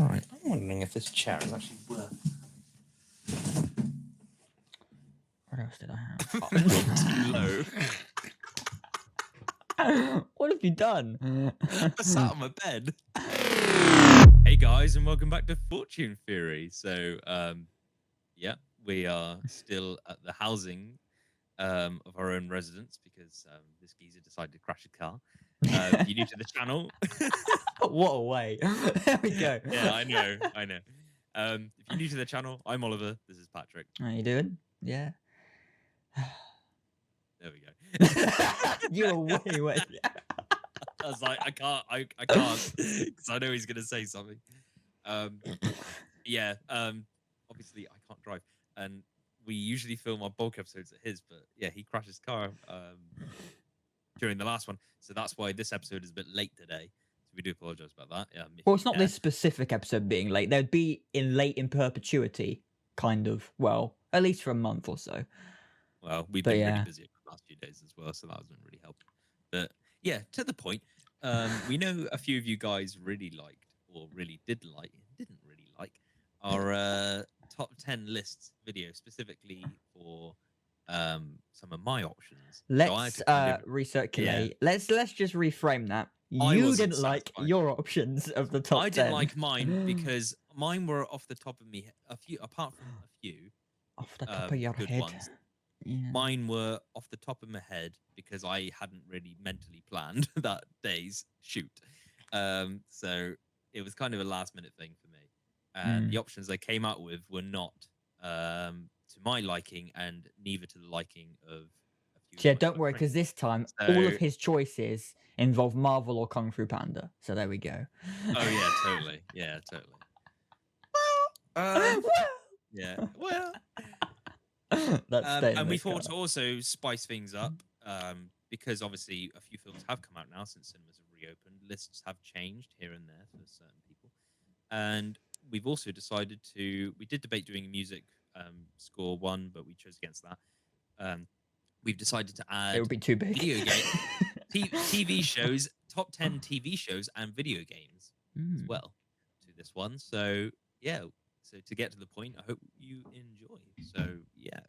Right, I'm wondering if this chair is actually worth. What else did I have? Too low. What have you done? I sat on my bed. Hey guys, and welcome back to Fortune Theory. So, yeah, we are still at the housing of our own residence because this geezer decided to crash a car. If you're new to the channel, What a way. There we go. yeah, I know. If you're new to the channel, I'm Oliver. This is Patrick. How you doing? Yeah. There we go. You were way. I was like, I can't, because I know he's gonna say something. Yeah. Obviously, I can't drive, and we usually film our bulk episodes at his, but yeah, he crashed his car during the last one, so that's why this episode is a bit late today. So we do apologize about that. Yeah. Well, it's not this specific episode being late. They'd be late in perpetuity, kind of. Well, at least for a month or so. Well, we've been really busy the last few days as well, so that hasn't really helped. But yeah, to the point. We know a few of you guys really liked, or really didn't really like our top 10 lists video, specifically for some of my options. Let's recirculate. Yeah. Let's just reframe that. You didn't like your options of the top 10. I didn't like mine because mine were off the top of me. Apart from a few off the top of your head. Ones, yeah. Mine were off the top of my head because I hadn't really mentally planned that day's shoot. So it was kind of a last minute thing for me. And the options I came out with were not to my liking and neither to the liking of a few. Yeah, don't worry, because this time all of his choices involve Marvel or Kung Fu Panda. So there we go. Oh yeah, totally. Yeah, totally. Yeah, well. And we thought to also spice things up because obviously a few films have come out now since cinemas have reopened. Lists have changed here and there for certain people, and we've also decided to. We did debate doing a music score one, but we chose against that. We've decided to add. It would be too big. Video game, TV shows, top 10 TV shows and video games as well to this one. So yeah. So to get to the point, I hope you enjoy. So yeah,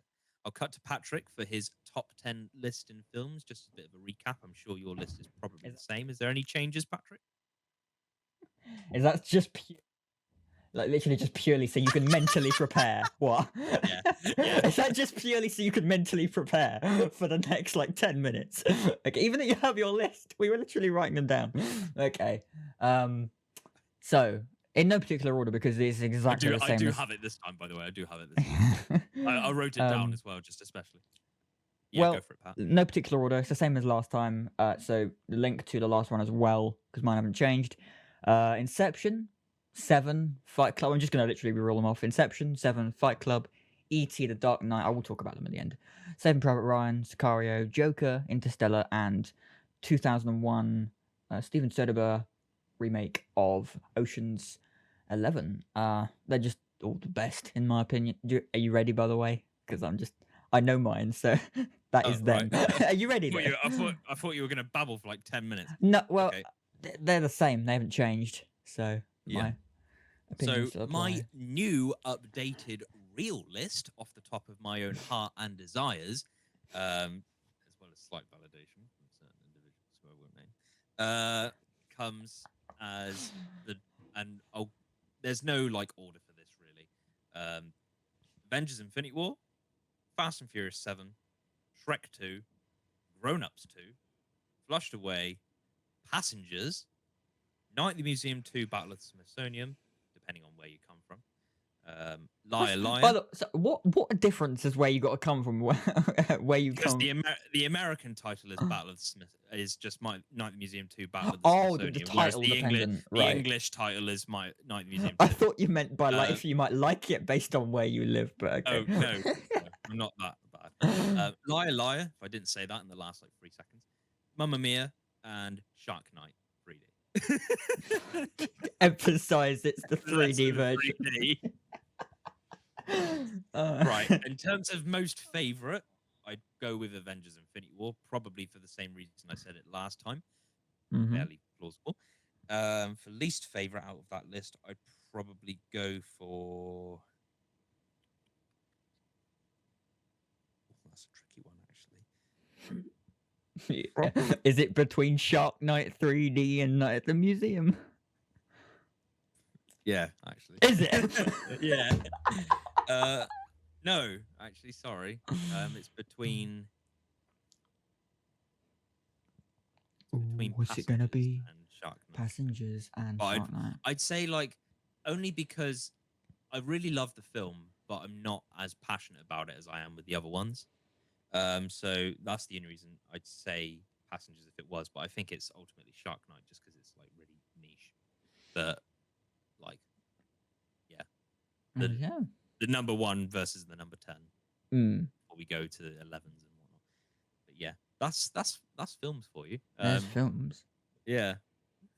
I'll cut to Patrick for his top 10 list in films. Just a bit of a recap. I'm sure your list is probably the same. Is there any changes, Patrick? Is that just literally just purely so you can mentally prepare? What? Yeah. Is that just purely so you can mentally prepare for the next 10 minutes? Okay, even though you have your list, we were literally writing them down. Okay. So. In no particular order, because it's exactly the same. I do have it this time, by the way. I do have it this time. I wrote it down as well, just especially. Yeah, well, go for it, Pat. No particular order. It's the same as last time. So link to the last one as well, because mine haven't changed. Inception, 7, Fight Club. I'm just going to literally roll them off. Inception, 7, Fight Club, E.T. The Dark Knight. I will talk about them at the end. Saving Private Ryan, Sicario, Joker, Interstellar, and 2001 Steven Soderbergh remake of Ocean's 11. They're just all the best in my opinion. Are you ready, by the way? Because I know mine, so that is them. Right. Are you ready? I thought you were going to babble for 10 minutes. No, well, okay. They're the same. They haven't changed. So yeah. My new updated real list off the top of my own heart and desires, as well as slight validation from certain individuals who I won't name, comes as there's no order for this really. Avengers Infinity War, Fast and Furious 7, Shrek 2, Grown Ups 2, Flushed Away, Passengers, Night at the Museum 2, Battle of the Smithsonian, depending on where you come from. Liar Liar. So what difference is where you got to come from? Where you come? Because the American title is Battle of the Smith is just Night at the Museum 2, Battle of the Smithsonian. The title the English title is Night at the Museum 2. I thought you meant by if you might like it based on where you live, but okay. Oh no, I'm not that bad. Liar Liar. If I didn't say that in the last 3 seconds. Mamma Mia and Shark Night 3D. Emphasize it's the 3D version. 3D. Right. In terms of most favorite, I'd go with Avengers Infinity War, probably for the same reason I said it last time. Fairly plausible. For least favorite out of that list, I'd probably go for. That's a tricky one, actually. Is it between Shark Night 3D and Night at the Museum? Yeah, actually. Is it? Yeah. No, actually, sorry. It's between. Between What's it gonna Passengers be? and Shark Night. Passengers and But Shark Night. I'd say like only because I really love the film, but I'm not as passionate about it as I am with the other ones. So that's the only reason I'd say Passengers if it was. But I think it's ultimately Shark Night just because it's like really niche. But like, yeah, Yeah. the number 1 versus the number 10. Before we go to the 11s and whatnot. But yeah, that's films for you. There's films. Yeah.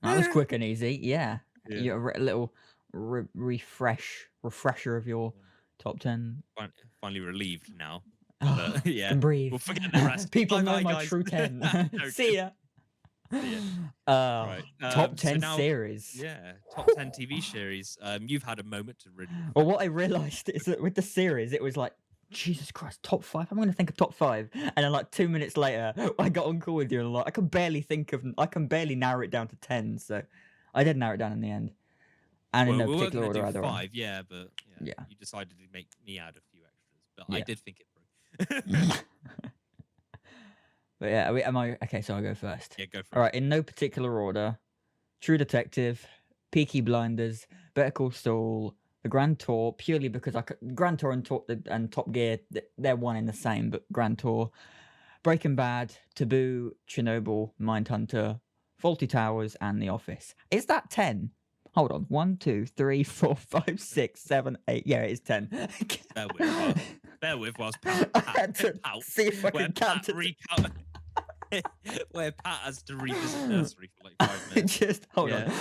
That was quick and easy. Yeah. Yeah. You're a little refresher of your top 10. Finally relieved now. Oh, Yeah, can breathe. we'll forget the rest. People know Bye-bye, my guys. true 10. No, See ya. See ya. Right. Top So 10 now, series. yeah, top 10 TV series. You've had a moment to really. Well, what I realized is that with the series, it was like, Jesus Christ, top 5? I'm going to think of top 5. And then like 2 minutes later, I got on call with you and I'm like, I can barely narrow it down to 10. So I did narrow it down in the end. And in no we were particular gonna order do either. 5, yeah, but Yeah. you decided to make me add a few extras, but Yeah. I did think it through. But yeah, okay? So I'll go first. Yeah, go for it. All right, in no particular order: True Detective, Peaky Blinders, Better Call Saul, The Grand Tour. Purely because Grand Tour and Top Gear, they're one in the same, but Grand Tour, Breaking Bad, Taboo, Chernobyl, Mindhunter, Faulty Towers, and The Office. Is that 10? Hold on. 1, 2, 3, 4, 5, 6, 7, 8. Yeah, it is 10. Bear with whilst I had to see if I could count it. Where Pat has to revisit nursery for like 5 minutes. Just hold on.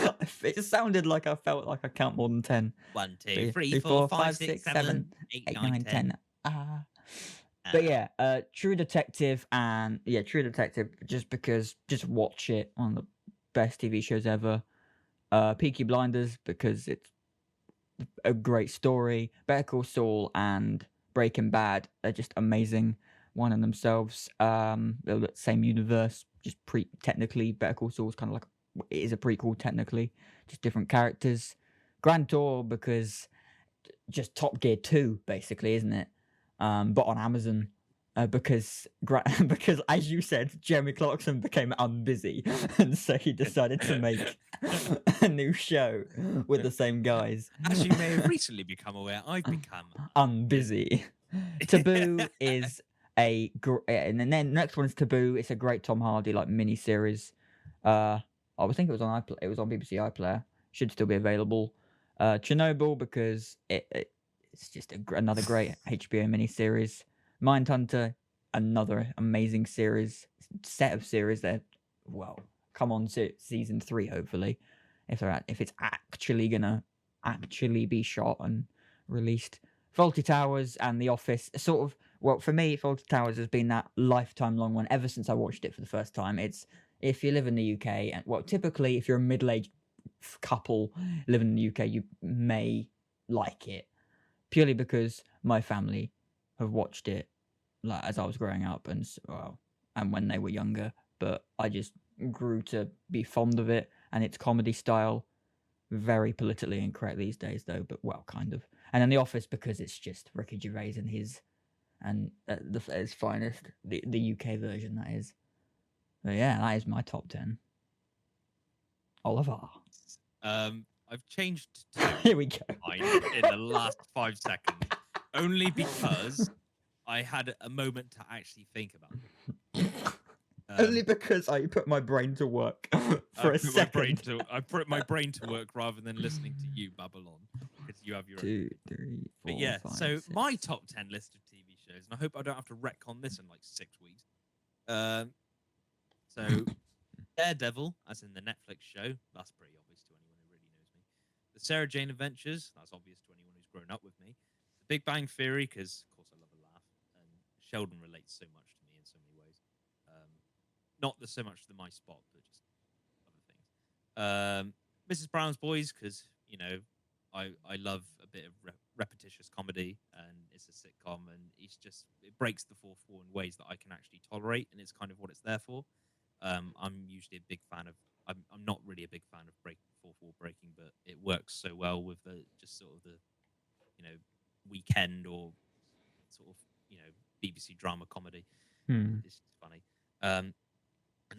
It sounded like I felt like I count more than 10. 1, 2, 3, 4, 5, 6, 7, 8, 9, 10. But yeah, True Detective just because just watch it, one of the best TV shows ever. Peaky Blinders because it's a great story. Better Call Saul and Breaking Bad are just amazing one in themselves. They're the same universe, just technically Better Call Saul's kind of like it is a prequel technically, just different characters. Grand Tour because just Top Gear 2 basically, isn't it? But on Amazon. Because as you said, Jeremy Clarkson became unbusy, and so he decided to make a new show with the same guys. As you may have recently become aware, I've become unbusy. Taboo is and then the next one is Taboo. It's a great Tom Hardy like mini series. I think it was on it was on BBC iPlayer. Should still be available. Chernobyl because it's just another great HBO mini series. Mindhunter, another amazing set of series. They're come on to season 3 hopefully, if it's actually gonna be shot and released. Faulty Towers and The Office, sort of. For me, Faulty Towers has been that lifetime long one ever since I watched it for the first time. It's if you live in the UK and typically if you're a middle-aged couple living in the UK, you may like it purely because my family have watched it like as I was growing up and when they were younger, but I just grew to be fond of it and its comedy style. Very politically incorrect these days though, but kind of. And then The Office because it's just Ricky Gervais and his finest, the UK version that is. But yeah, that is my top 10. Oliver. I've changed to Here we go. in the last 5 seconds, only because I had a moment to actually think about it. Only because I put my brain to work for a second. I put my brain to work rather than listening to you babble on because you have your 2, 3, 4, But yeah, 5, so 6. my top 10 list of TV shows, and I hope I don't have to retcon this in like 6 weeks. So Daredevil, as in the Netflix show, that's pretty obvious to anyone who really knows me. The Sarah Jane Adventures, that's obvious to anyone who's grown up with me. The Big Bang Theory, because of course I love a laugh, and Sheldon relates so much to me in so many ways. Not so much to my spot, but just other things. Mrs. Brown's Boys, because I love a bit of repetitious comedy, and it's a sitcom, and it breaks the fourth wall in ways that I can actually tolerate, and it's kind of what it's there for. I'm usually a big fan of. I'm not really a big fan of fourth wall breaking, but it works so well with the just sort of the you know weekend or sort of BBC drama comedy. Hmm. It's just funny. And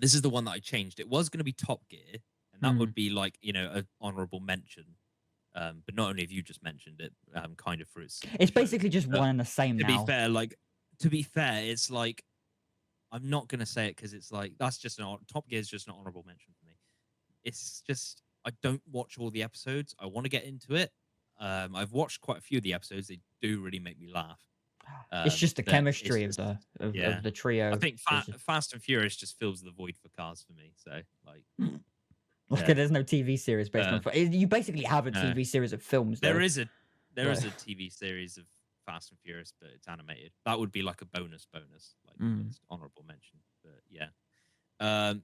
this is the one that I changed. It was going to be Top Gear, and that Hmm. would be like an honorable mention. But not only have you just mentioned it, kind of for its It's shows. basically just But one and the same to be now. fair, it's like I'm not gonna say it because it's like that's just Top Gear is just an honorable mention for me. It's just I don't watch all the episodes. I want to get into it. I've watched quite a few of the episodes. They do really make me laugh. It's just the But it's chemistry of just the yeah. of the I trio. think Is Fast and Furious just fills the void for cars for me. So like like yeah. there's no TV series based on. Uh, You basically have a no. TV series of films There though. is a So, TV series of Fast and Furious, but it's animated. That would be like a bonus, like mm. almost honorable mention. But yeah.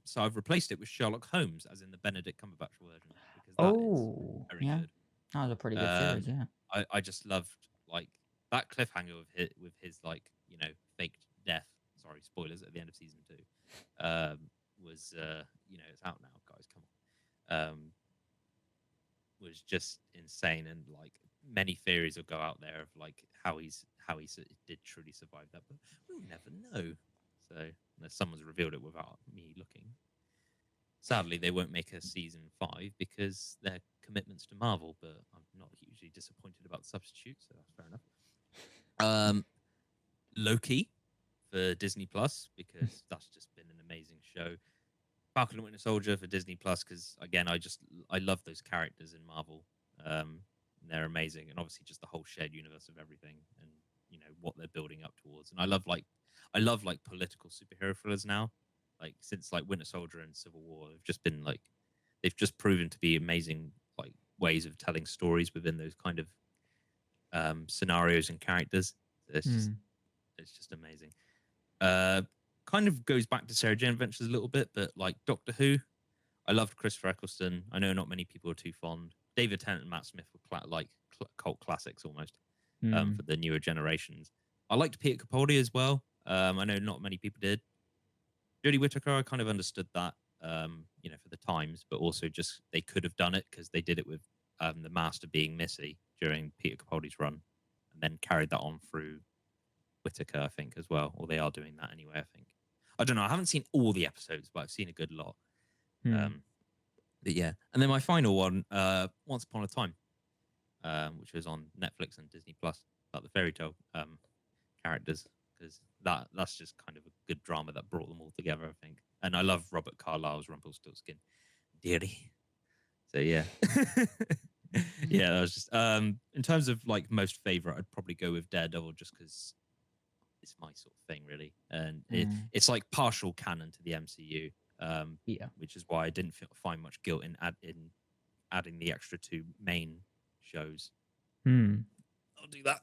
So I've replaced it with Sherlock Holmes, as in the Benedict Cumberbatch version, because that is Oh very yeah, good. that was a pretty good series. Yeah. I just loved like that cliffhanger with his like faked death. Sorry, spoilers at the end of season 2. Was it's out now, guys. Come on. Was just insane, and like many theories will go out there of like how he did truly survive that, but we'll never know. So unless someone's revealed it without me looking. Sadly, they won't make a season 5 because their commitments to Marvel, but I'm not hugely disappointed about the substitute, so that's fair enough. Loki for Disney Plus because that's just been an amazing show. Falcon and Winter Soldier for Disney Plus because again, I love those characters in Marvel. They're amazing, and obviously just the whole shared universe of everything, and what they're building up towards. And I love like political superhero thrillers now. Like since like Winter Soldier and Civil War, they've just proven to be amazing like ways of telling stories within those kind of scenarios and characters. Mm. It's just amazing. Kind of goes back to Sarah Jane Adventures a little bit, but like Doctor Who, I loved Christopher Eccleston. I know not many people are too fond. David Tennant and Matt Smith were cult classics almost Mm. for the newer generations. I liked Peter Capaldi as well. I know not many people did. Jodie Whittaker, I kind of understood that, for the times, but also just they could have done it because they did it with the Master being Missy during Peter Capaldi's run, and then carried that on through Whittaker, I think, as well. Or they are doing that anyway, I think. I don't know. I haven't seen all the episodes, but I've seen a good lot. Mm. But yeah. And then my final one, Once Upon a Time, which was on Netflix and Disney Plus, about the fairy tale characters, because that's just kind of a good drama that brought them all together, I think. And I love Robert Carlyle's Rumpelstiltskin, dearly. So yeah. Yeah, that was just in terms of like most favorite, I'd probably go with Daredevil just because it's my sort of thing, really, and it's like partial canon to the MCU, Yeah. which is why I didn't find much guilt in adding the extra 2 main shows. Mm. I'll do that.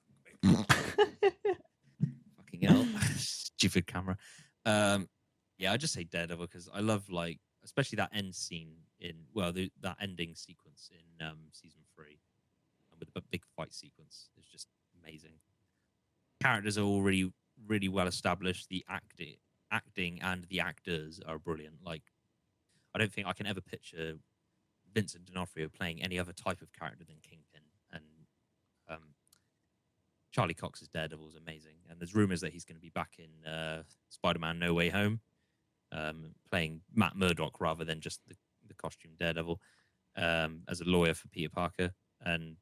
Fucking hell, stupid camera. Yeah, I just say Daredevil because I love like especially that end scene that ending sequence in season 3, and with the big fight sequence is just amazing. Characters are already really well established. The acting and the actors are brilliant. Like, I don't think I can ever picture Vincent D'Onofrio playing any other type of character than Kingpin. And Charlie Cox's Daredevil is amazing. And there's rumors that he's going to be back in Spider-Man: No Way Home, playing Matt Murdock rather than just the costume Daredevil, as a lawyer for Peter Parker. And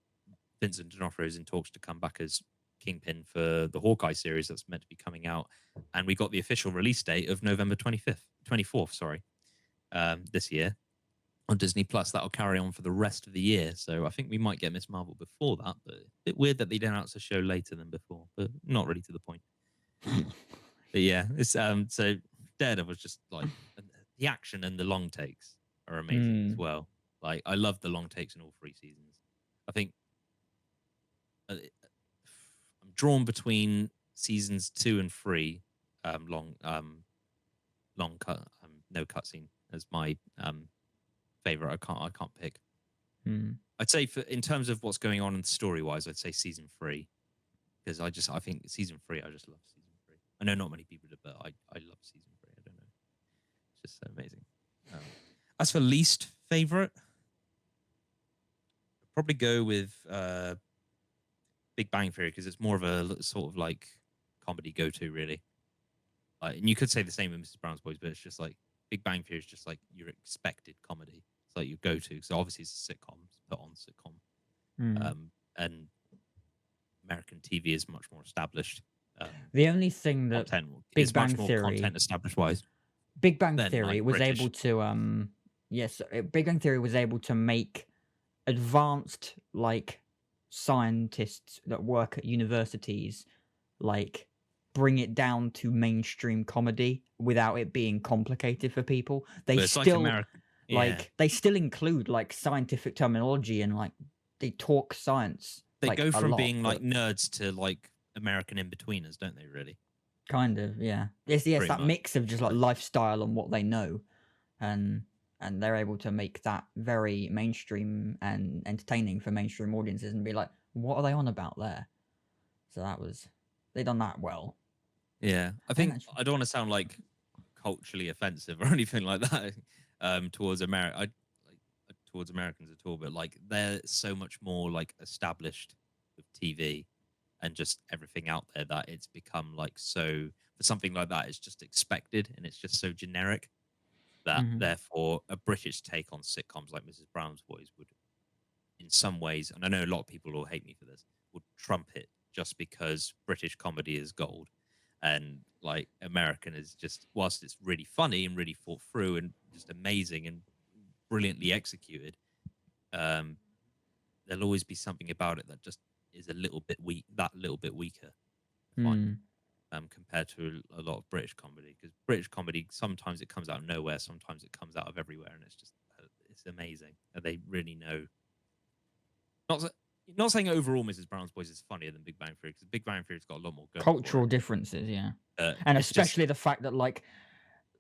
Vincent D'Onofrio is in talks to come back as Kingpin for the Hawkeye series that's meant to be coming out, and we got the official release date of November 24th, sorry, this year on Disney Plus. That'll carry on for the rest of the year, so I think we might get Miss Marvel before that. But a bit weird that they announced a show later than before, but not really to the point. But yeah, it's so Daredevil was just like the action and the long takes are amazing as well. Like I love the long takes in all 3 seasons. I think I'm drawn between seasons 2 and 3, long cut, no cutscene as my favorite. I can't pick. I'd say in terms of what's going on story wise, I'd say season 3 because I think season 3. I just love season 3. I know not many people do, but I love season 3. I don't know, it's just so amazing. As for least favorite, I'd probably go with Big Bang Theory because it's more of a sort of like comedy go to really. And you could say the same with Mrs. Brown's Boys, but it's just like Big Bang Theory is just like your expected comedy. It's like your go to. So obviously it's a sitcom, it's put on sitcom, and American TV is much more established. The only thing that is much more content established wise. Big Bang Theory was able to Big Bang Theory was able to make advanced like scientists that work at universities like bring it down to mainstream comedy without it being complicated for people. They still they still include like scientific terminology and like they talk science. They go from being like nerds to like American in-betweeners, don't they, really? Kind of, yeah. It's that mix of just like lifestyle and what they know. And they're able to make that very mainstream and entertaining for mainstream audiences and be like, what are they on about there? So they done that well. Yeah. I think I don't want to sound like culturally offensive or anything like that towards America. Towards Americans at all, but like they're so much more like established with TV and just everything out there that it's become like so for something like that it's just expected and it's just so generic that therefore a British take on sitcoms like Mrs. Brown's Boys would in some ways, and I know a lot of people will hate me for this, would trump it just because British comedy is gold and like American is just, whilst it's really funny and really thought through and just amazing and brilliantly executed, there'll always be something about it that just is a little bit weaker, I find, compared to a lot of British comedy. Because British comedy, sometimes it comes out of nowhere, sometimes it comes out of everywhere, and it's just it's amazing. And they really know. Not saying overall Mrs. Brown's Boys is funnier than Big Bang Theory, because Big Bang Theory's got a lot more cultural differences, yeah, and especially the fact that like.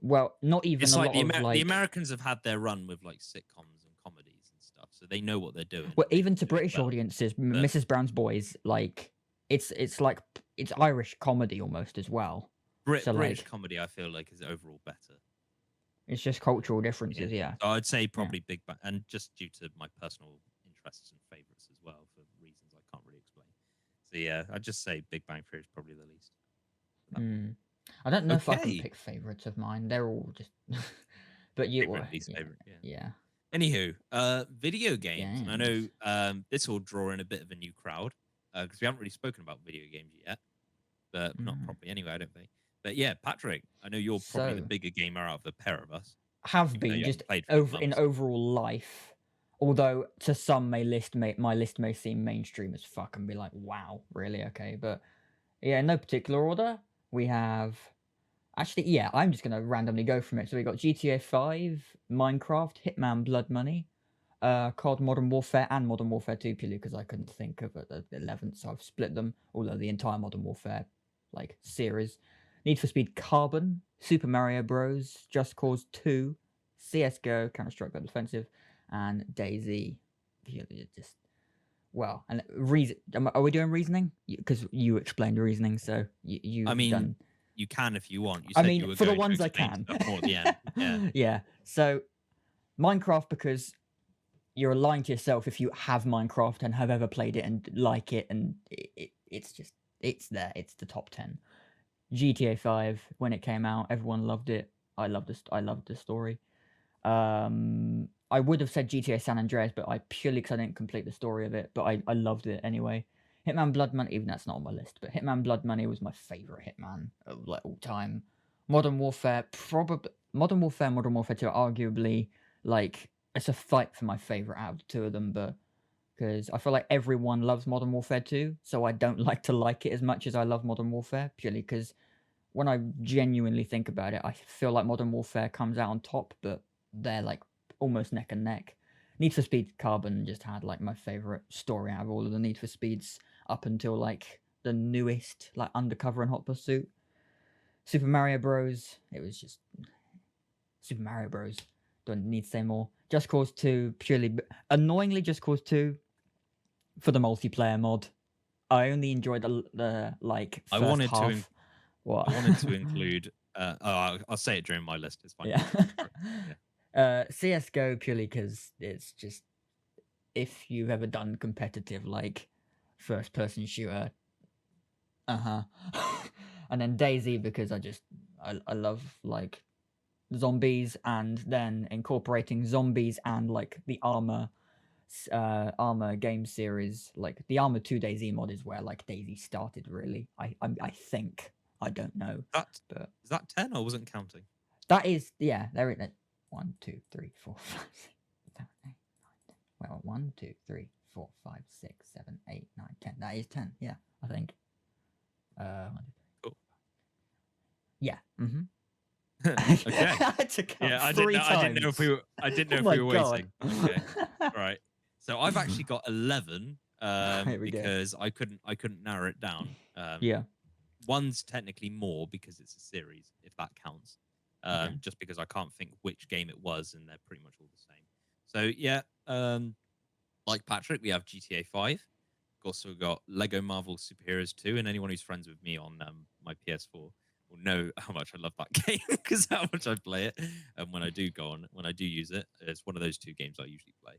Well, not even it's a like lot of the Americans have had their run with like sitcoms and comedies and stuff, so they know what they're doing. Well, even to British audiences, Mrs. Brown's Boys, like it's like it's Irish comedy almost as well. British comedy, I feel like, is overall better. It's just cultural differences, yeah. So I'd say probably Big Bang, and just due to my personal interests and favorites as well, for reasons I can't really explain. So yeah, I'd just say Big Bang Theory is probably the least. I don't know if I can pick favorites of mine. They're all just, but you were favorite. Yeah. Anywho, video games. And I know this will draw in a bit of a new crowd because we haven't really spoken about video games yet, but not properly anyway, I don't think. But yeah, Patrick, I know you're probably the bigger gamer out of the pair of us. Have been just in overall life. Although to some, my list may seem mainstream as fuck and be like, wow, really? Okay, but yeah, in no particular order. We have, actually, yeah, I'm just going to randomly go from it. So we got GTA 5, Minecraft, Hitman Blood Money, COD Modern Warfare, and Modern Warfare 2, purely because I couldn't think of the 11th, so I've split them, although the entire Modern Warfare, like, series. Need for Speed Carbon, Super Mario Bros., Just Cause 2, CSGO, Counter-Strike Global Offensive, and DayZ. Just... Well, and reason. Are we doing reasoning? Because you explained reasoning, so you. I mean, done... you can if you want. You said you were for the going ones to I can. More at the end. Yeah. Yeah. So, Minecraft, because you're lying to yourself if you have Minecraft and have ever played it and like it, and it's there. It's the top 10. GTA 5 when it came out, everyone loved it. I loved the story. I would have said GTA San Andreas, but I purely because I didn't complete the story of it, but I loved it anyway. Hitman Blood Money, even that's not on my list, but Hitman Blood Money was my favorite Hitman of like all time. Modern Warfare, Modern Warfare 2 are arguably like it's a fight for my favorite out of the two of them, but because I feel like everyone loves Modern Warfare 2, so I don't like to like it as much as I love Modern Warfare, purely because when I genuinely think about it, I feel like Modern Warfare comes out on top, but they're like almost neck and neck. Need for Speed Carbon just had like my favorite story out of all of the Need for Speeds up until like the newest, like Undercover and Hot Pursuit. Super Mario Bros. It was just Super Mario Bros. Don't need to say more. Just Cause 2 purely, annoyingly, Just Cause 2 for the multiplayer mod. I only enjoyed the like I first wanted to half. What? I wanted to include. I'll say it during my list. It's fine. Yeah. Yeah. CS:GO purely because it's just, if you've ever done competitive like first person shooter, and then Daisy because I love like zombies, and then incorporating zombies and like the armor game series, like the Armor 2 Daisy mod is where like Daisy started really. I think, I don't know, That but is that 10 or wasn't counting? that is, yeah, there it is. 1 2 3 4 5 6 7 8 9 10. Well, 1 2 3 4 5 6 7 8 9 10. That is 10. Yeah, I think. Cool. Yeah. Mm-hmm. Okay. I had to count Yeah, three I didn't know if we times. were. I didn't know Oh if my we were god. waiting. Okay. Right. So I've actually got 11 Here we go. because I couldn't narrow it down. Yeah. One's technically more because it's a series, if that counts. Okay. Just because I can't think which game it was, and they're pretty much all the same. So yeah, like Patrick, we have GTA 5. We've also got Lego Marvel Superheroes 2, and anyone who's friends with me on my PS4 will know how much I love that game because how much I play it. And when I do use it, it's one of those two games I usually play.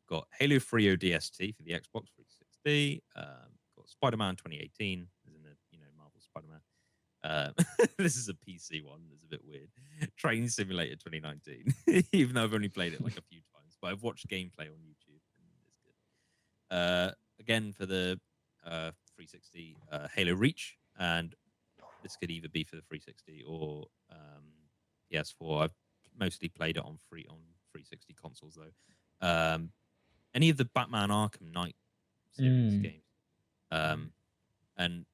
Got Halo 3 ODST for the Xbox 360. Got Spider-Man 2018, as in the Marvel Spider-Man. This is a PC one. It's a bit weird. Train Simulator 2019, even though I've only played it like a few times, but I've watched gameplay on YouTube and it's good. Again for the 360, Halo Reach, and this could either be for the 360 or PS4. I've mostly played it on 360 consoles though. Any of the Batman Arkham Knight series games, and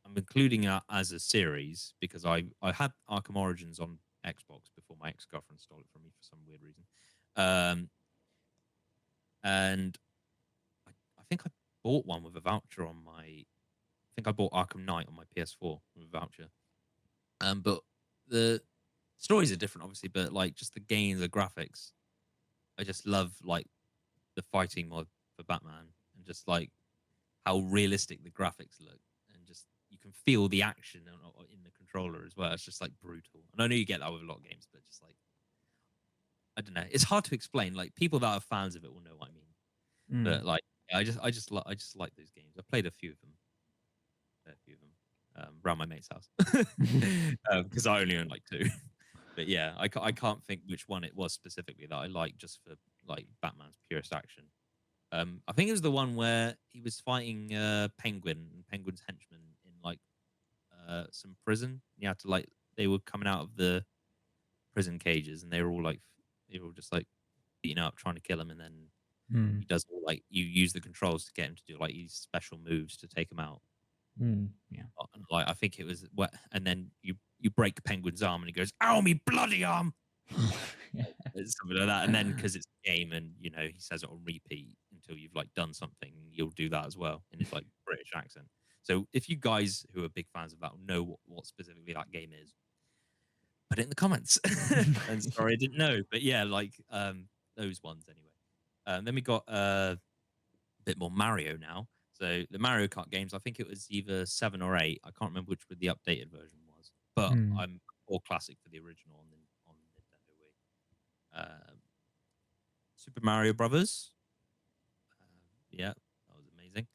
I'm including it as a series because I had Arkham Origins on Xbox before my ex-girlfriend stole it from me for some weird reason. And I think I bought one with a voucher on my. I think I bought Arkham Knight on my PS4 with a voucher. But the stories are different, obviously. But like just the games, the graphics, I just love like the fighting mod for Batman, and just like how realistic the graphics look, and just you can feel the action in the controller as well. It's just like brutal. And I know you get that with a lot of games, but just like I don't know, it's hard to explain. Like people that are fans of it will know what I mean. But like I just like those games. I played a few of them, around my mate's house because I only own like two. But yeah, I can't think which one it was specifically that I liked just for like Batman's purest action. I think it was the one where he was fighting Penguin and Penguin's henchmen in like some prison. You had to like they were coming out of the prison cages and they were all like they were all just like beating up trying to kill him, and then he does all, like you use the controls to get him to do like these special moves to take him out. Yeah. Like I think it was what, and then you break Penguin's arm and he goes, "Ow, me bloody arm!" Yeah. Something like that. And then because it's a game and he says it on repeat until you've like done something, you'll do that as well in his like British accent. So if you guys who are big fans of that know what specifically that game is, put it in the comments. And sorry I didn't know, but yeah, like those ones anyway. Then we got a bit more Mario now. So the Mario Kart games, I think it was either 7 or 8. I can't remember which the updated version was, but I'm all classic for the original on Nintendo Wii. Super Mario Brothers, yeah, that was amazing,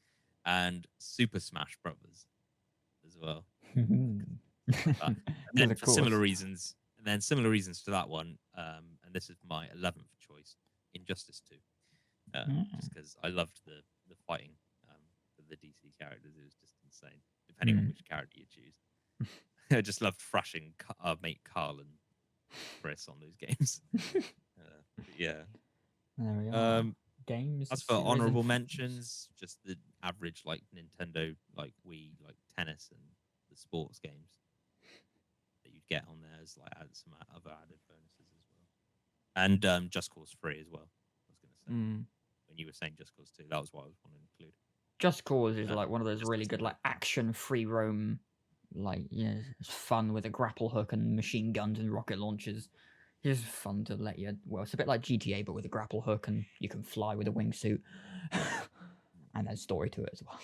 and Super Smash Brothers as well. Like that. And then for similar reasons, to that one, and this is my 11th choice, Injustice 2. Just because I loved the fighting for the DC characters. It was just insane, depending on which character you choose. I just loved thrashing mate Carl and Chris on those games. Yeah. There we are. Games. As for honorable mentions, just the average like Nintendo, like Wii, like tennis and the sports games that you'd get on there as like some other added bonuses as well. And Just Cause 3 as well. I was going to say. When you were saying Just Cause 2, that was what I was wanting to include. Just Cause is like one of those really good like action free roam, like it's fun with a grapple hook and machine guns and rocket launchers. It's fun to let you. Well, it's a bit like GTA, but with a grapple hook, and you can fly with a wingsuit, and there's story to it as well.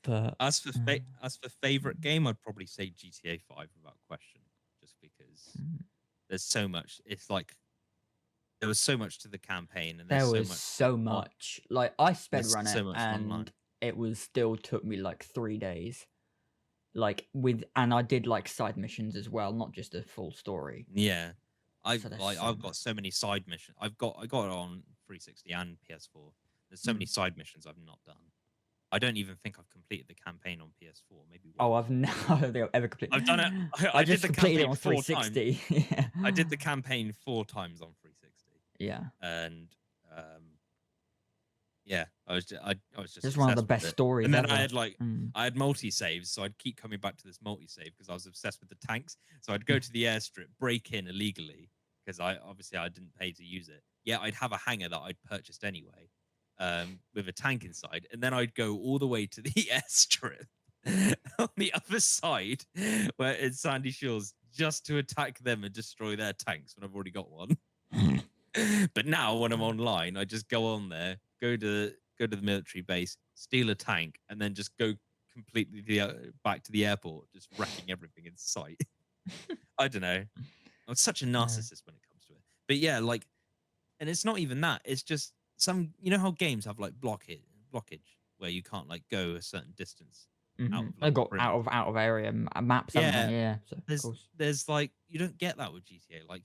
But as for favorite game, I'd probably say GTA 5 without question, just because there's so much. It's like there was so much to the campaign, and there's there so was much. so much. Like I sped There's run it, so much online. and it was still took me like 3 days. And I did like side missions as well, not just a full story. Yeah, I've So there's like so I've got much. so many side missions. I got it on 360 and PS4. There's so many side missions I've not done. I don't even think I've completed the campaign on PS4. Maybe Oh, once. I don't think I've ever completed. I've done it. I did just the completed it campaign on 360. Yeah. I did the campaign 4 times on 360. Yeah. And yeah, I was just It's one of the obsessed with best it. stories And then ever. I had multi saves, so I'd keep coming back to this multi save because I was obsessed with the tanks. So I'd go to the airstrip, break in illegally because I didn't pay to use it. Yeah, I'd have a hangar that I'd purchased anyway, with a tank inside, and then I'd go all the way to the airstrip on the other side, where it's Sandy Shores, just to attack them and destroy their tanks when I've already got one. But now when I'm online, I just go on there, go to the military base, steal a tank, and then just go completely back to the airport, just wrecking everything in sight. I don't know. I'm such a narcissist when it comes to it. But yeah, like, and it's not even that. It's just some, you know how games have like blockage where you can't like go a certain distance out of I like got perimeter. out of area maps, haven't Yeah, they? Yeah. So of course. there's like you don't get that with GTA. Like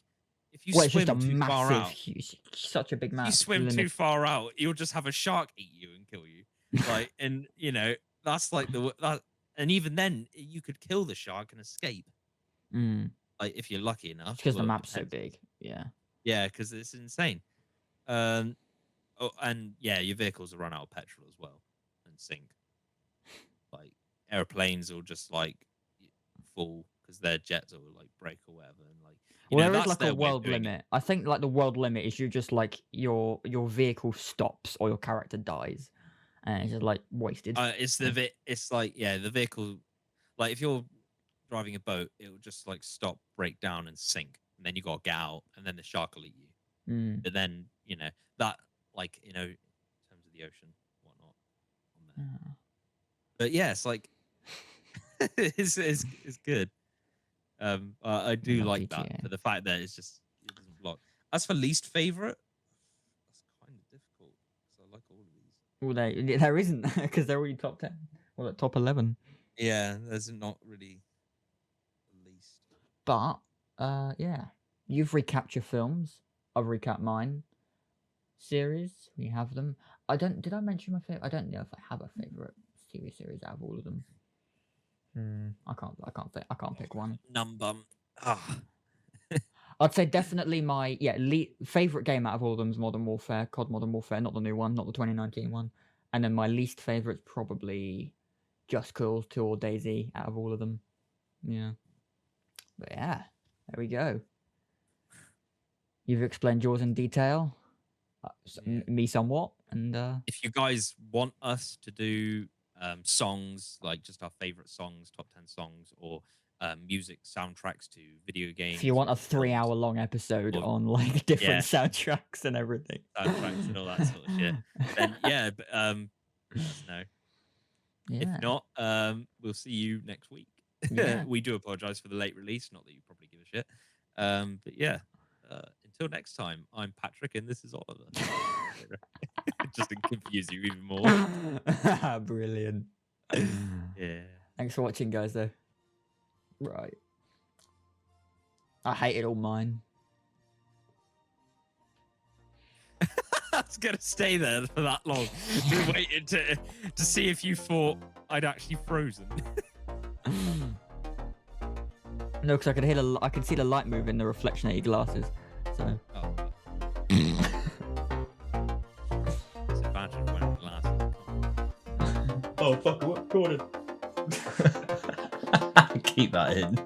if you Well, it's just a swim too far massive, out, huge, such a big if you map. swim too Limit. far out, you'll just have a shark eat you and kill you. Like, and you know that's like and even then you could kill the shark and escape. Like if you're lucky enough. Because the Well, it map's so depends. big. Yeah. Yeah, because it's insane. Oh, and yeah, your vehicles will run out of petrol as well and sink. Like airplanes will just like fall because their jets will like break or whatever, and like Well, there is that's like a their way of world doing it. limit. I think like the world limit is you just like your vehicle stops or your character dies, and it's just like wasted. It's like the vehicle, like if you're driving a boat, it will just like stop, break down, and sink, and then you gotta get out, and then the shark will eat you. But then that like in terms of the ocean, whatnot, on there. But yeah, it's like it's good. I do like GTA. that for the fact that it doesn't block. As for least favorite, that's kind of difficult because I like all of these. Well, there isn't because they're already top 10 or like top 11. Yeah, there's not really least. But yeah, you've recapped your films. I've recapped mine. Series, we have them. Did I mention my favorite? I don't know if I have a favorite TV series out of all of them. I can't pick one. Number. I'd say definitely my favorite game out of all of them is Modern Warfare, COD Modern Warfare, not the new one, not the 2019 one. And then my least favorite's probably Just Cause 2 or DayZ out of all of them. Yeah. But yeah, there we go. You've explained yours in detail. Me somewhat, and if you guys want us to do songs, like just our favorite songs, top 10 songs, or music soundtracks to video games, if you want a 3-hour long episode on like different soundtracks and everything, soundtracks and all that sort of shit, then let us know. If not, we'll see you next week. We do apologize for the late release, not that you probably give a shit, but yeah, until next time, I'm Patrick and this is Oliver. Just to confuse you even more. Brilliant. Yeah. Thanks for watching, guys, though. Right. I hated all mine. I was gonna stay there for that long, just waiting to see if you thought I'd actually frozen. No, because I could see the light move in the reflection of your glasses. So. Oh. Imagine wearing glasses. Oh fuck! What recorded? Keep that in.